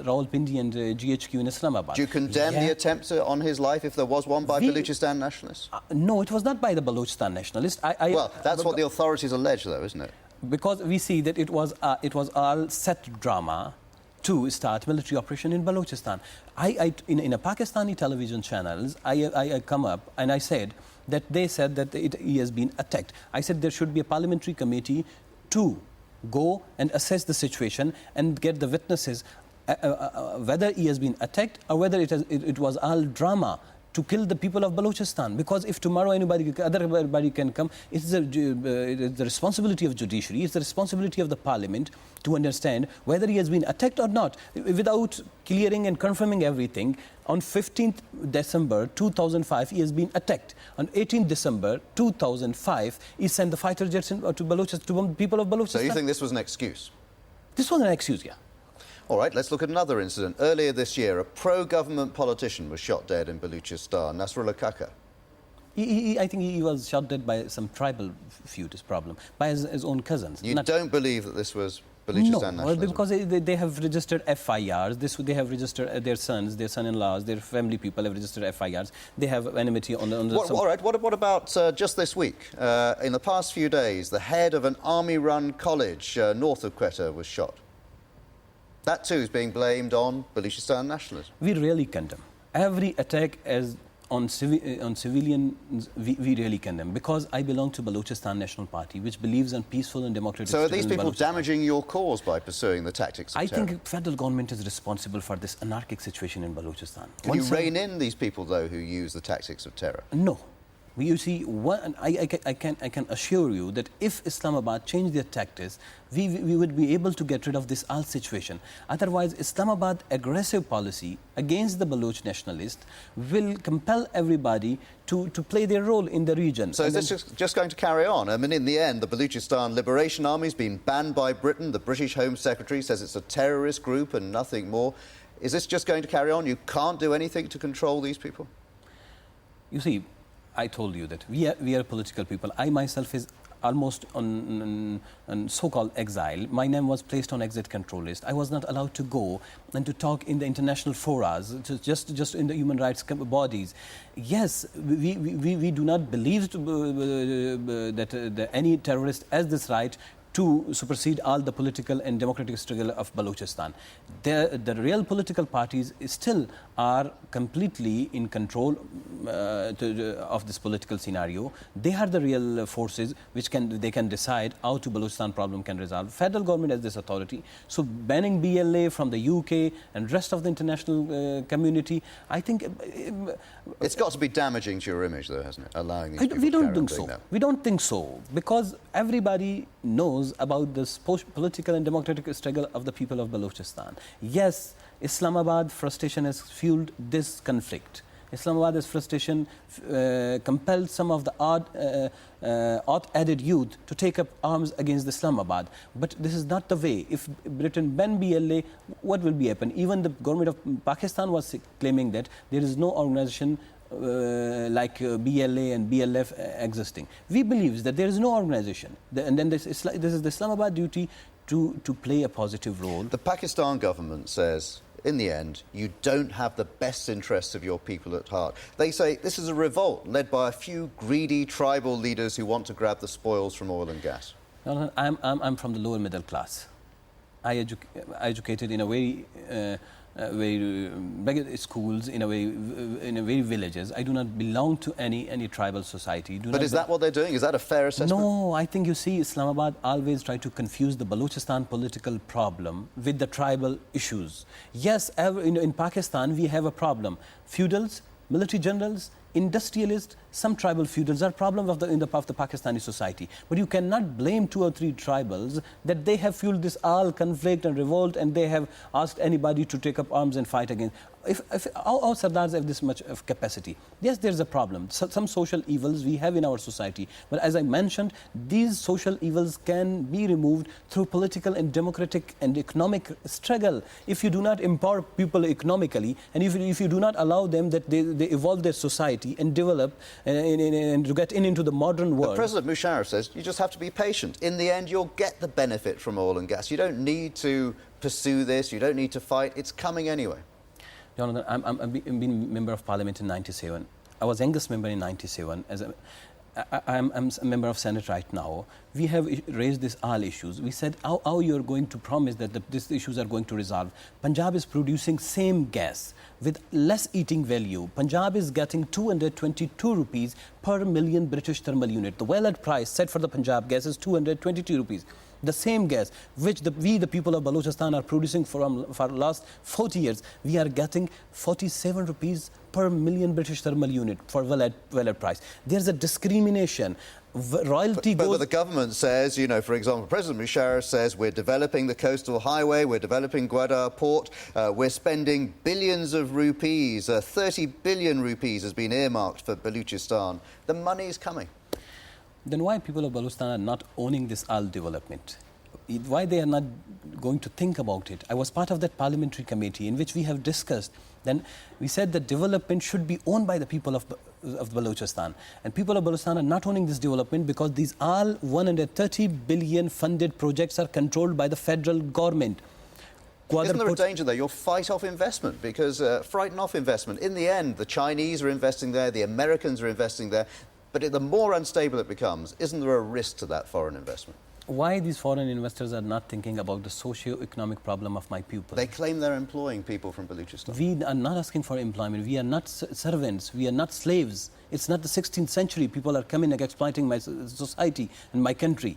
Rawalpindi and GHQ in Islamabad. Do you condemn the attempt on his life, if there was one, by Baluchistan nationalists? No, it was not by the Baluchistan nationalists. Well, that's what the authorities allege, though, isn't it? Because we see that it was all set drama to start military operation in Balochistan. In a Pakistani television channels, I come up and I said that they said that he has been attacked. I said there should be a parliamentary committee to go and assess the situation and get the witnesses whether he has been attacked or whether it was all drama to kill the people of Balochistan. Because if tomorrow everybody can come, it's the responsibility of judiciary, it's the responsibility of the parliament to understand whether he has been attacked or not. Without clearing and confirming everything, on 15th December 2005, he has been attacked. On 18th December 2005, he sent the fighter jets to Balochistan, to the people of Balochistan. So you think this was an excuse? This was an excuse, yeah. All right, let's look at another incident. Earlier this year, a pro-government politician was shot dead in Baluchistan, Nasrullah Kaka. I think he was shot dead by some tribal feud, his problem, by his own cousins. You don't believe that this was Baluchistan nationalism? No, because they have registered FIRs. They have registered their sons, their son-in-laws, their family people have registered FIRs. They have enmity on the... All right, what about just this week? In the past few days, the head of an army-run college north of Quetta was shot. That too is being blamed on Baluchistan nationalism. We really condemn. Every attack on civilians, we really condemn. Because I belong to Balochistan National Party, which believes in peaceful and democratic... So are these people damaging your cause by pursuing the tactics of terror? I think federal government is responsible for this anarchic situation in Balochistan. Can you rein in these people, though, who use the tactics of terror? No. You see, I can assure you that if Islamabad changed their tactics, we would be able to get rid of this whole situation. Otherwise, Islamabad's aggressive policy against the Baloch nationalists will compel everybody to play their role in the region. So is this just going to carry on? I mean, in the end, the Baluchistan Liberation Army's been banned by Britain. The British Home Secretary says it's a terrorist group and nothing more. Is this just going to carry on? You can't do anything to control these people? You see, I told you that we are political people. I myself is almost on so-called exile. My name was placed on exit control list. I was not allowed to go and to talk in the international forums, just in the human rights bodies. Yes, we do not believe that any terrorist has this right to supersede all the political and democratic struggle of Balochistan. The real political parties still are completely in control of this political scenario. They are the real forces which they can decide how to Balochistan problem can resolve. Federal government has this authority. So banning BLA from the UK and rest of the international community, I think... it's got to be damaging to your image, though, hasn't it, allowing these people we don't think to so. that? We don't think so, because everybody knows about this political and democratic struggle of the people of Balochistan. Yes, Islamabad frustration has fueled this conflict. Islamabad's frustration compelled some of the odd-added youth to take up arms against Islamabad. But this is not the way. If Britain ban BLA, what will be happen? Even the government of Pakistan was claiming that there is no organization like BLA and BLF existing. We believe that there is no organization. And then this is the Islamabad duty to play a positive role. The Pakistan government says, in the end, you don't have the best interests of your people at heart. They say this is a revolt led by a few greedy tribal leaders who want to grab the spoils from oil and gas. No, I'm from the lower middle class. I educated in a very very schools, in a very villages. I do not belong to any tribal society. But is that what they're doing? Is that a fair assessment? No, I think you see Islamabad always try to confuse the Balochistan political problem with the tribal issues. Yes, in Pakistan we have a problem. Feudals, military generals, industrialists, some tribal feudals are problems of the Pakistani society. But you cannot blame 2 or 3 tribals that they have fueled this all conflict and revolt and they have asked anybody to take up arms and fight against. If our Sardars have this much of capacity, yes, there's a problem. Some social evils we have in our society. But as I mentioned, these social evils can be removed through political and democratic and economic struggle. If you do not empower people economically and if you do not allow them that they evolve their society and develop and to get into the modern world. President Musharraf says you just have to be patient. In the end, you'll get the benefit from oil and gas. You don't need to pursue this. You don't need to fight. It's coming anyway. Jonathan, I've been member of parliament in 97. I was youngest member in 97. I'm a member of Senate right now. We have raised these all issues. We said how you're going to promise that these issues are going to resolve. Punjab is producing same gas with less eating value. Punjab is getting 222 rupees per million British thermal unit. The well-at price set for the Punjab gas is 222 rupees. The same gas which we, the people of Balochistan, are producing for the last 40 years, we are getting 47 rupees per million British thermal unit for well-at price. There's a discrimination. Royalty goes... But the government says, you know, for example, President Musharraf says we're developing the coastal highway, we're developing Gwadar port, we're spending billions of rupees, 30 billion rupees has been earmarked for Balochistan. The money is coming. Then why people of Balochistan are not owning this all development? Why they are not going to think about it? I was part of that parliamentary committee in which we have discussed. Then we said that development should be owned by the people of Balochistan. And people of Balochistan are not owning this development because these all 130 billion funded projects are controlled by the federal government. Isn't there a danger there? You'll fight off investment because frighten off investment. In the end, the Chinese are investing there, the Americans are investing there. But the more unstable it becomes, isn't there a risk to that foreign investment? Why these foreign investors are not thinking about the socio-economic problem of my people? They claim they're employing people from Balochistan. We are not asking for employment. We are not servants. We are not slaves. It's not the 16th century. People are coming and exploiting my society and my country.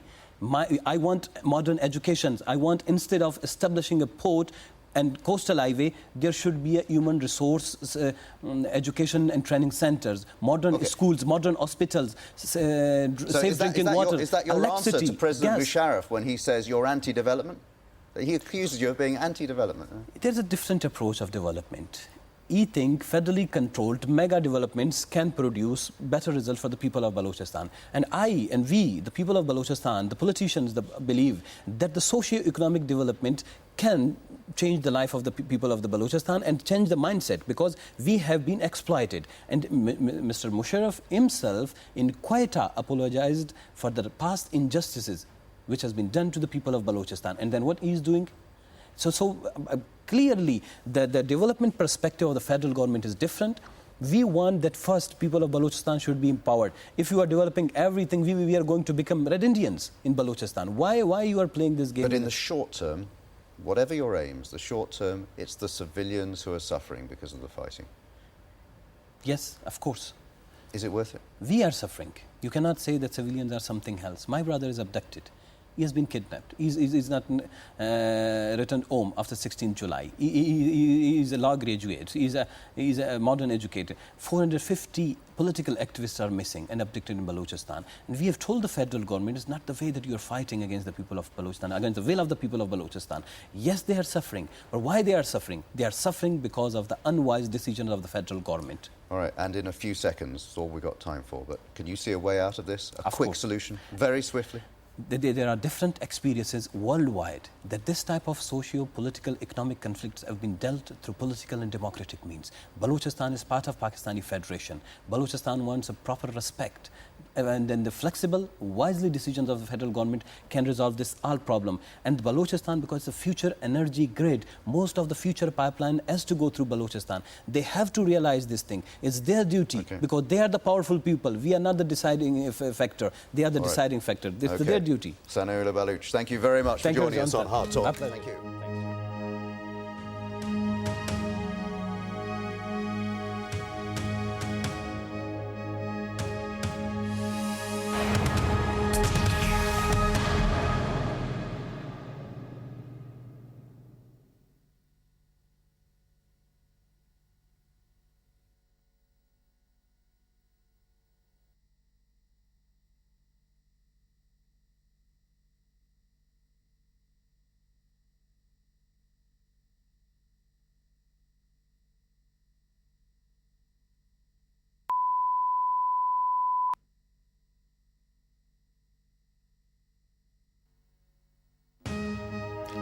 I want modern education. I want, instead of establishing a port and coastal highway, there should be a human resource education and training centres, modern schools, modern hospitals, safe drinking water, Is that your electricity, answer to President gas. Musharraf when he says you're anti-development? He accuses you of being anti-development. There's a different approach of development. I think federally controlled mega developments can produce better results for the people of Balochistan. And we, the people of Balochistan, the politicians believe that the socio-economic development can change the life of the people of the Balochistan and change the mindset, because we have been exploited. And Mr. Musharraf himself in Quetta apologized for the past injustices which has been done to the people of Balochistan. And then what he is doing? So clearly, the development perspective of the federal government is different. We want that first people of Balochistan should be empowered. If you are developing everything, we are going to become Red Indians in Balochistan. Why you are playing this game? But in the short term, whatever your aims, the short term, it's the civilians who are suffering because of the fighting. Yes, of course. Is it worth it? We are suffering. You cannot say that civilians are something else. My brother is abducted. He has been kidnapped. He's not returned home after 16th July. He is a law graduate. He's a modern educator. 450 political activists are missing and abducted in Balochistan. And we have told the federal government it's not the way that you are fighting against the people of Balochistan, against the will of the people of Balochistan. Yes, they are suffering. But why they are suffering? They are suffering because of the unwise decisions of the federal government. All right, and in a few seconds, that's all we've got time for, but can you see a way out of this? A quick course. Solution, very swiftly? There are different experiences worldwide that this type of socio-political economic conflicts have been dealt through political and democratic means. Balochistan is part of Pakistani Federation. Balochistan wants a proper respect. And then the flexible, wisely decisions of the federal government can resolve this all problem. And Balochistan, because it's a future energy grid, most of the future pipeline has to go through Balochistan. They have to realize this thing. It's their duty, because they are the powerful people. We are not the deciding factor. They are the deciding factor. It's their duty. Sanaullah Baloch, thank you very much for joining us on Hard Talk. Thank you.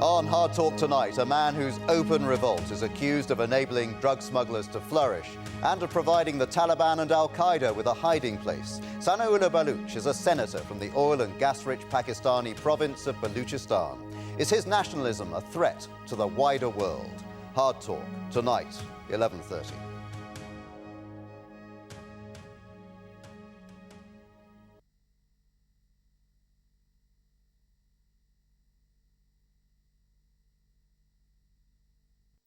On Hard Talk tonight, a man whose open revolt is accused of enabling drug smugglers to flourish and of providing the Taliban and Al-Qaeda with a hiding place. Sanaullah Baluch is a senator from the oil and gas-rich Pakistani province of Baluchistan. Is his nationalism a threat to the wider world? Hard Talk tonight, 11:30.